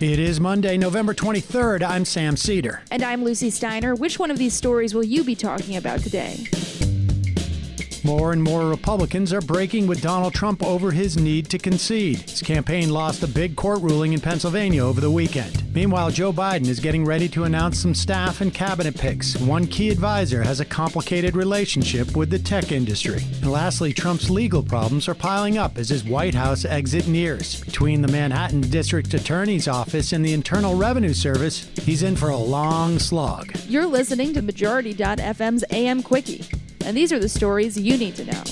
It is Monday, November 23rd. I'm Sam Cedar. And I'm Lucy Steiner. Which one of these stories will you be talking about today? More and more Republicans are breaking with Donald Trump over his need to concede. His campaign lost a big court ruling in Pennsylvania over the weekend. Meanwhile, Joe Biden is getting ready to announce some staff and cabinet picks. One key advisor has a complicated relationship with the tech industry. And lastly, Trump's legal problems are piling up as his White House exit nears. Between the Manhattan District Attorney's Office and the Internal Revenue Service, he's in for a long slog. You're listening to Majority.fm's AM Quickie. And these are the stories you need to know.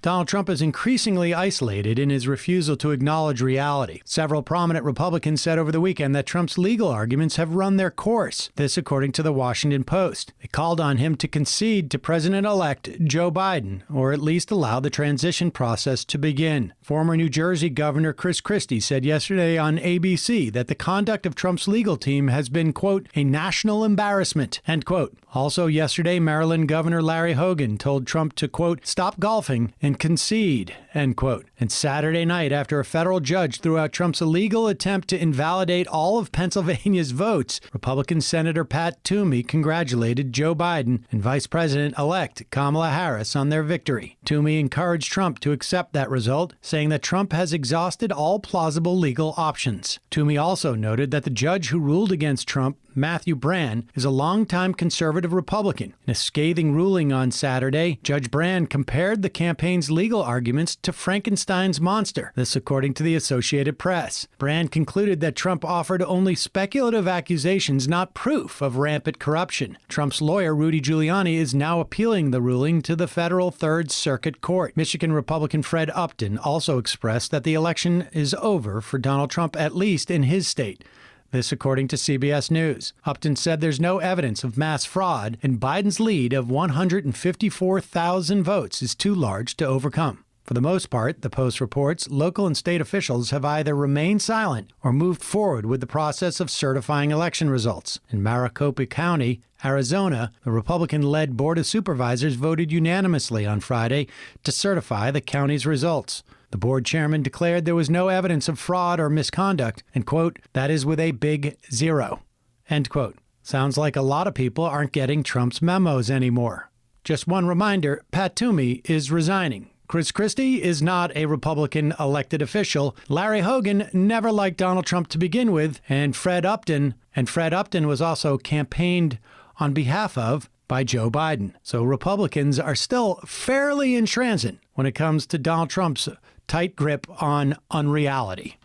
Donald Trump is increasingly isolated in his refusal to acknowledge reality. Several prominent Republicans said over the weekend that Trump's legal arguments have run their course. This according to the Washington Post. They called on him to concede to President-elect Joe Biden, or at least allow the transition process to begin. Former New Jersey Governor Chris Christie said yesterday on ABC that the conduct of Trump's legal team has been, quote, a national embarrassment, end quote. Also yesterday, Maryland Governor Larry Hogan told Trump to, quote, stop golfing and concede, end quote. And Saturday night, after a federal judge threw out Trump's illegal attempt to invalidate all of Pennsylvania's votes, Republican Senator Pat Toomey congratulated Joe Biden and Vice President-elect Kamala Harris on their victory. Toomey encouraged Trump to accept that result, saying that Trump has exhausted all plausible legal options. Toomey also noted that the judge who ruled against Trump, Matthew Brand, is a longtime conservative Republican. In a scathing ruling on Saturday, Judge Brand compared the campaign's legal arguments to Frankenstein's monster. This according to the Associated Press. Brand concluded that Trump offered only speculative accusations, not proof of rampant corruption. Trump's lawyer, Rudy Giuliani, is now appealing the ruling to the federal Third Circuit Court. Michigan Republican Fred Upton also expressed that the election is over for Donald Trump, at least in his state. This according to CBS News. Upton said there's no evidence of mass fraud, and Biden's lead of 154,000 votes is too large to overcome. For the most part, the Post reports, local and state officials have either remained silent or moved forward with the process of certifying election results. In Maricopa County, Arizona, the Republican-led Board of Supervisors voted unanimously on Friday to certify the county's results. The board chairman declared there was no evidence of fraud or misconduct, and, quote, that is with a big zero, end quote. Sounds like a lot of people aren't getting Trump's memos anymore. Just one reminder, Pat Toomey is resigning. Chris Christie is not a Republican elected official. Larry Hogan never liked Donald Trump to begin with, and Fred Upton was also campaigned on behalf of by Joe Biden. So Republicans are still fairly intransigent when it comes to Donald Trump's tight grip on unreality.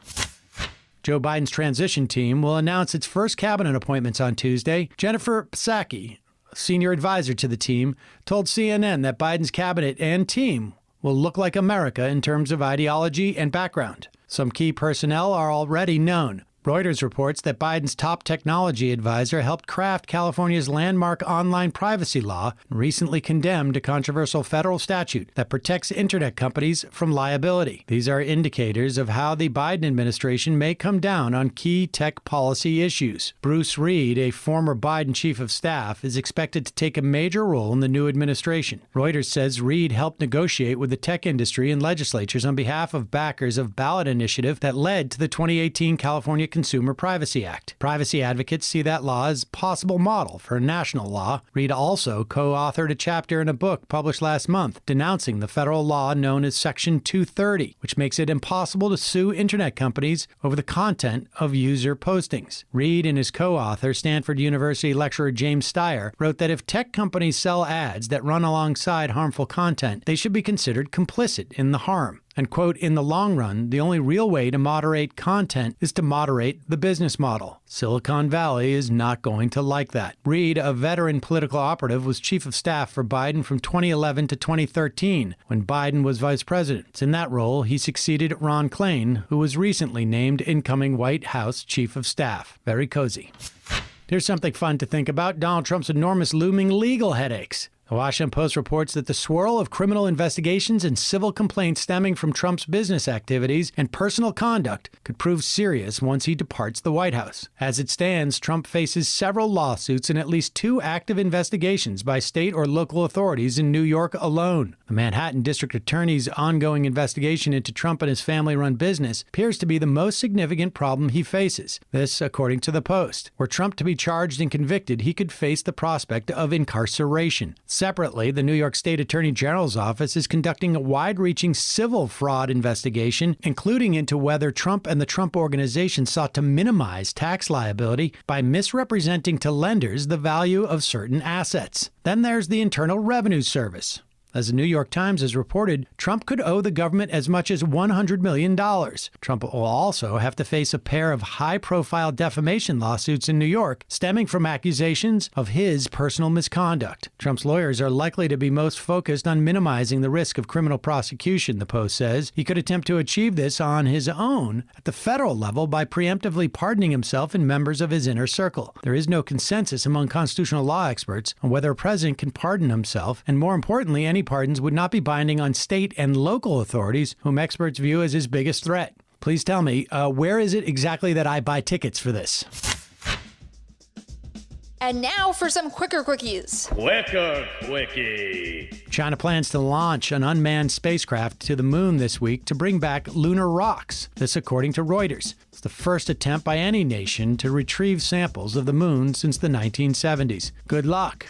Joe Biden's transition team will announce its first cabinet appointments on Tuesday. Jennifer Psaki, senior advisor to the team, told CNN that Biden's cabinet and team will look like America in terms of ideology and background. Some key personnel are already known. Reuters reports that Biden's top technology advisor helped craft California's landmark online privacy law and recently condemned a controversial federal statute that protects internet companies from liability. These are indicators of how the Biden administration may come down on key tech policy issues. Bruce Reed, a former Biden chief of staff, is expected to take a major role in the new administration. Reuters says Reed helped negotiate with the tech industry and legislatures on behalf of backers of ballot initiative that led to the 2018 California Consumer Privacy Act. Privacy advocates see that law as a possible model for a national law. Reed also co-authored a chapter in a book published last month denouncing the federal law known as Section 230, which makes it impossible to sue internet companies over the content of user postings. Reed and his co-author, Stanford University lecturer James Steyer, wrote that if tech companies sell ads that run alongside harmful content, they should be considered complicit in the harm. And, quote, in the long run, the only real way to moderate content is to moderate the business model. Silicon Valley is not going to like that. Reed, a veteran political operative, was chief of staff for Biden from 2011 to 2013, when Biden was vice president. In that role, he succeeded Ron Klain, who was recently named incoming White House chief of staff. Very cozy. Here's something fun to think about: Donald Trump's enormous looming legal headaches. The Washington Post reports that the swirl of criminal investigations and civil complaints stemming from Trump's business activities and personal conduct could prove serious once he departs the White House. As it stands, Trump faces several lawsuits and at least 2 active investigations by state or local authorities in New York alone. The Manhattan District Attorney's ongoing investigation into Trump and his family-run business appears to be the most significant problem he faces. This, according to the Post. Were Trump to be charged and convicted, he could face the prospect of incarceration. Separately, the New York State Attorney General's office is conducting a wide-reaching civil fraud investigation, including into whether Trump and the Trump Organization sought to minimize tax liability by misrepresenting to lenders the value of certain assets. Then there's the Internal Revenue Service. As the New York Times has reported, Trump could owe the government as much as $100 million. Trump will also have to face a pair of high-profile defamation lawsuits in New York stemming from accusations of his personal misconduct. Trump's lawyers are likely to be most focused on minimizing the risk of criminal prosecution, the Post says. He could attempt to achieve this on his own at the federal level by preemptively pardoning himself and members of his inner circle. There is no consensus among constitutional law experts on whether a president can pardon himself, and more importantly, any pardons would not be binding on state and local authorities, whom experts view as his biggest threat. Please tell me, where is it exactly that I buy tickets for this? And now for some quicker quickies. Quicker Quickie. China plans to launch an unmanned spacecraft to the moon this week to bring back lunar rocks. This according to Reuters. It's the first attempt by any nation to retrieve samples of the moon since the 1970s. Good luck.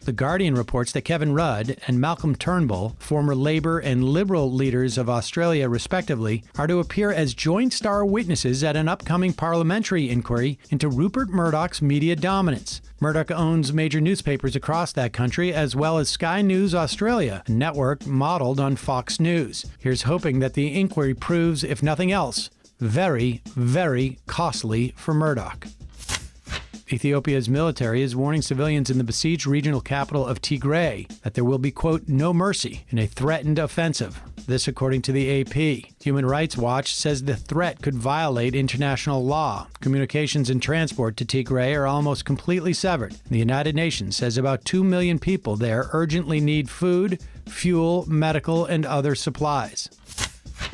The Guardian reports that Kevin Rudd and Malcolm Turnbull, former Labour and Liberal leaders of Australia respectively, are to appear as joint star witnesses at an upcoming parliamentary inquiry into Rupert Murdoch's media dominance. Murdoch owns major newspapers across that country, as well as Sky News Australia, a network modeled on Fox News. Here's hoping that the inquiry proves, if nothing else, very, very costly for Murdoch. Ethiopia's military is warning civilians in the besieged regional capital of Tigray that there will be, quote, no mercy in a threatened offensive. This according to the AP. Human Rights Watch says the threat could violate international law. Communications and transport to Tigray are almost completely severed. The United Nations says about 2 million people there urgently need food, fuel, medical, and other supplies.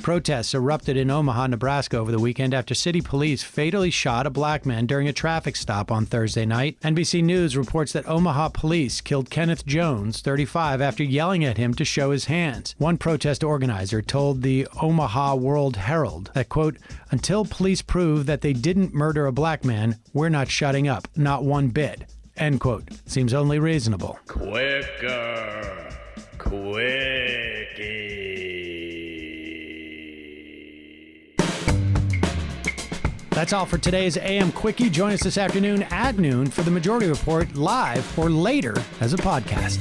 Protests erupted in Omaha, Nebraska over the weekend after city police fatally shot a black man during a traffic stop on Thursday night. NBC News reports that Omaha police killed Kenneth Jones, 35, after yelling at him to show his hands. One protest organizer told the Omaha World Herald that, quote, until police prove that they didn't murder a black man, we're not shutting up, not one bit, end quote. Seems only reasonable. Quicker Quickie. That's all for today's AM Quickie. Join us this afternoon at noon for the Majority Report live or later as a podcast.